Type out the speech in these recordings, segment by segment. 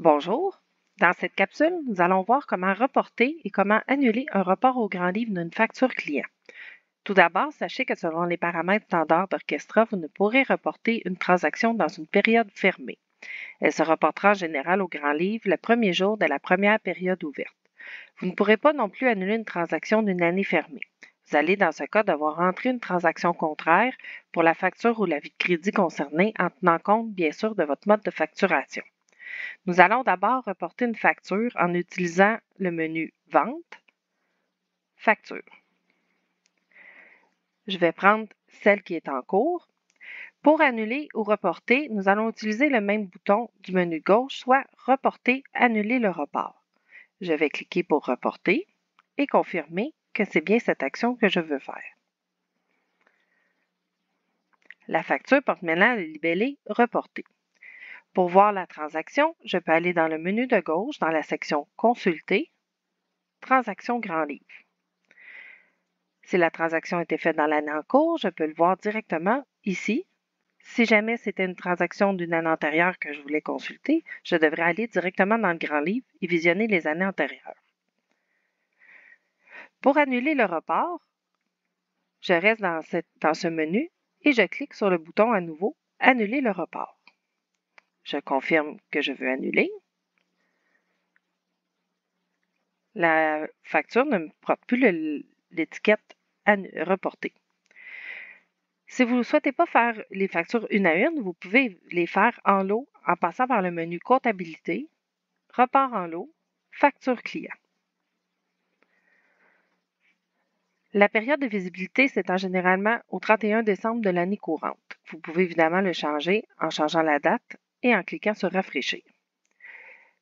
Bonjour. Dans cette capsule, nous allons voir comment reporter et comment annuler un report au grand livre d'une facture client. Tout d'abord, sachez que selon les paramètres standards d'Orchestra, vous ne pourrez reporter une transaction dans une période fermée. Elle se reportera en général au grand livre le premier jour de la première période ouverte. Vous ne pourrez pas non plus annuler une transaction d'une année fermée. Vous allez dans ce cas devoir entrer une transaction contraire pour la facture ou l'avis de crédit concerné en tenant compte bien sûr de votre mode de facturation. Nous allons d'abord reporter une facture en utilisant le menu Vente, Facture. Je vais prendre celle qui est en cours. Pour annuler ou reporter, nous allons utiliser le même bouton du menu gauche, soit Reporter, annuler le report. Je vais cliquer pour reporter et confirmer que c'est bien cette action que je veux faire. La facture porte maintenant le libellé Reporter. Pour voir la transaction, je peux aller dans le menu de gauche dans la section Consulter, Transaction grand livre. Si la transaction a été faite dans l'année en cours, je peux le voir directement ici. Si jamais c'était une transaction d'une année antérieure que je voulais consulter, je devrais aller directement dans le grand livre et visionner les années antérieures. Pour annuler le report, je reste dans ce menu et je clique sur le bouton à nouveau « Annuler le report ». Je confirme que je veux annuler. La facture ne me porte plus l'étiquette reportée. Si vous ne souhaitez pas faire les factures une à une, vous pouvez les faire en lot en passant par le menu Comptabilité, Report en lot, Facture client. La période de visibilité s'étend généralement au 31 décembre de l'année courante. Vous pouvez évidemment le changer en changeant la date et en cliquant sur Rafraîchir.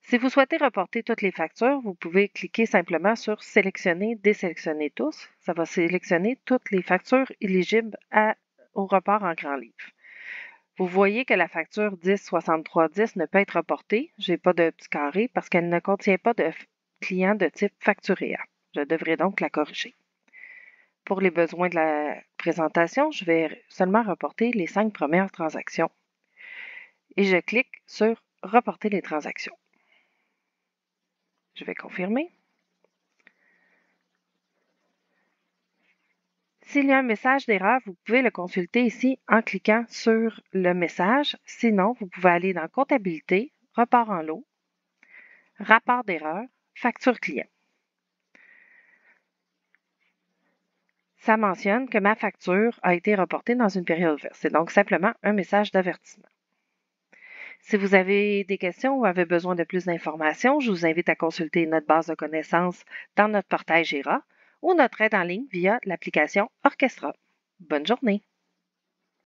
Si vous souhaitez reporter toutes les factures, vous pouvez cliquer simplement sur Sélectionner, désélectionner tous. Ça va sélectionner toutes les factures éligibles au report en grand livre. Vous voyez que la facture 106310 ne peut être reportée. Je n'ai pas de petit carré parce qu'elle ne contient pas de client de type facturéa. Je devrais donc la corriger. Pour les besoins de la présentation, je vais seulement reporter les 5 premières transactions. Et je clique sur Reporter les transactions. Je vais confirmer. S'il y a un message d'erreur, vous pouvez le consulter ici en cliquant sur le message. Sinon, vous pouvez aller dans Comptabilité, Report en lot, Rapport d'erreur, Facture client. Ça mentionne que ma facture a été reportée dans une période ouverte. C'est donc simplement un message d'avertissement. Si vous avez des questions ou avez besoin de plus d'informations, je vous invite à consulter notre base de connaissances dans notre portail Jira ou notre aide en ligne via l'application Orchestra. Bonne journée!